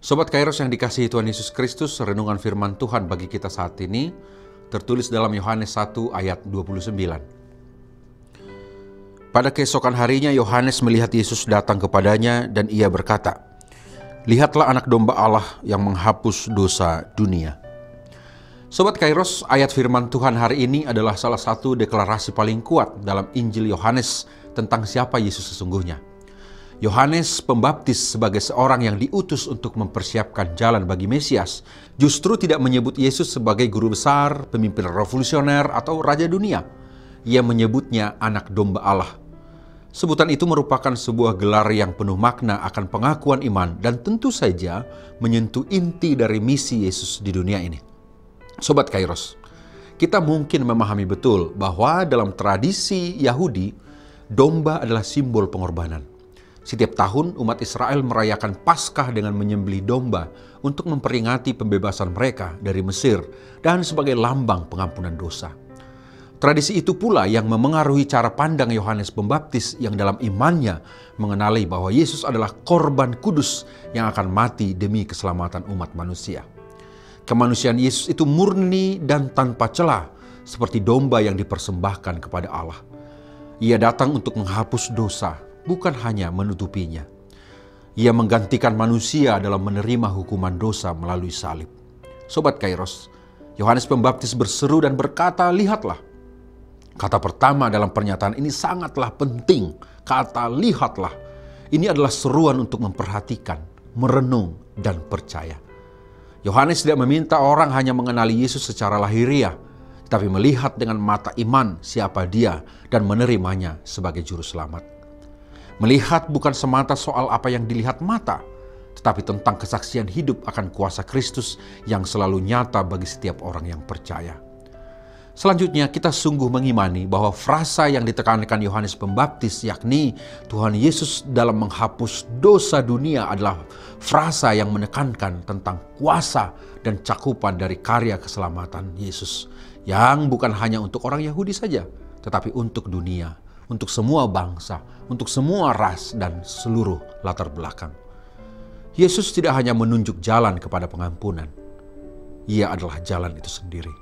Sobat Kairos yang dikasihi Tuhan Yesus Kristus, renungan firman Tuhan bagi kita saat ini tertulis dalam Yohanes 1 ayat 29. Pada keesokan harinya Yohanes melihat Yesus datang kepadanya dan ia berkata, "Lihatlah anak domba Allah yang menghapus dosa dunia." Sobat Kairos, ayat firman Tuhan hari ini adalah salah satu deklarasi paling kuat dalam Injil Yohanes tentang siapa Yesus sesungguhnya. Yohanes Pembaptis sebagai seorang yang diutus untuk mempersiapkan jalan bagi Mesias, justru tidak menyebut Yesus sebagai guru besar, pemimpin revolusioner, atau raja dunia. Ia menyebutnya anak domba Allah. Sebutan itu merupakan sebuah gelar yang penuh makna akan pengakuan iman dan tentu saja menyentuh inti dari misi Yesus di dunia ini. Sobat Kairos, kita mungkin memahami betul bahwa dalam tradisi Yahudi, domba adalah simbol pengorbanan. Setiap tahun umat Israel merayakan Paskah dengan menyembelih domba untuk memperingati pembebasan mereka dari Mesir dan sebagai lambang pengampunan dosa. Tradisi itu pula yang memengaruhi cara pandang Yohanes Pembaptis yang dalam imannya mengenali bahwa Yesus adalah korban kudus yang akan mati demi keselamatan umat manusia. Kemanusiaan Yesus itu murni dan tanpa celah seperti domba yang dipersembahkan kepada Allah. Ia datang untuk menghapus dosa, bukan hanya menutupinya. Ia menggantikan manusia dalam menerima hukuman dosa melalui salib. Sobat Kairos, Yohanes Pembaptis berseru dan berkata, "Lihatlah." Kata pertama dalam pernyataan ini sangatlah penting. Kata "lihatlah" ini adalah seruan untuk memperhatikan, merenung, dan percaya. Yohanes tidak meminta orang hanya mengenali Yesus secara lahiriah, tapi melihat dengan mata iman siapa dia dan menerimanya sebagai juru selamat. Melihat bukan semata soal apa yang dilihat mata, tetapi tentang kesaksian hidup akan kuasa Kristus yang selalu nyata bagi setiap orang yang percaya. Selanjutnya kita sungguh mengimani bahwa frasa yang ditekankan Yohanes Pembaptis, yakni Tuhan Yesus dalam menghapus dosa dunia, adalah frasa yang menekankan tentang kuasa dan cakupan dari karya keselamatan Yesus, yang bukan hanya untuk orang Yahudi saja, tetapi untuk dunia, untuk semua bangsa, untuk semua ras dan seluruh latar belakang. Yesus tidak hanya menunjuk jalan kepada pengampunan, Ia adalah jalan itu sendiri.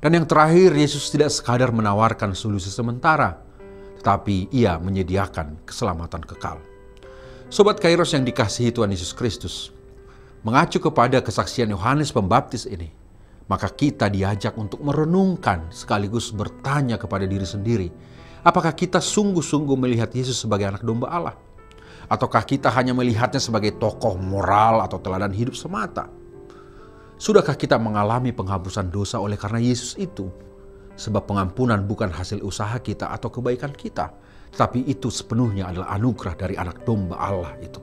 Dan yang terakhir, Yesus tidak sekadar menawarkan solusi sementara, tetapi Ia menyediakan keselamatan kekal. Sobat Kairos yang dikasihi Tuhan Yesus Kristus, mengacu kepada kesaksian Yohanes Pembaptis ini, maka kita diajak untuk merenungkan sekaligus bertanya kepada diri sendiri, apakah kita sungguh-sungguh melihat Yesus sebagai anak domba Allah? Ataukah kita hanya melihatnya sebagai tokoh moral atau teladan hidup semata? Sudahkah kita mengalami penghapusan dosa oleh karena Yesus itu? Sebab pengampunan bukan hasil usaha kita atau kebaikan kita, tetapi itu sepenuhnya adalah anugerah dari anak domba Allah itu.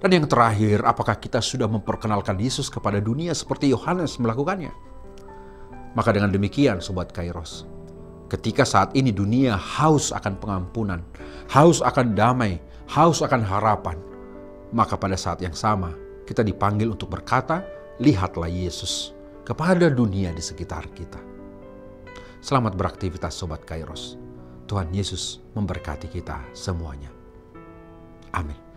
Dan yang terakhir, apakah kita sudah memperkenalkan Yesus kepada dunia seperti Yohanes melakukannya? Maka dengan demikian, Sobat Kairos, ketika saat ini dunia haus akan pengampunan, haus akan damai, haus akan harapan, maka pada saat yang sama kita dipanggil untuk berkata, "Lihatlah Yesus" kepada dunia di sekitar kita. Selamat beraktivitas Sobat Kairos. Tuhan Yesus memberkati kita semuanya. Amin.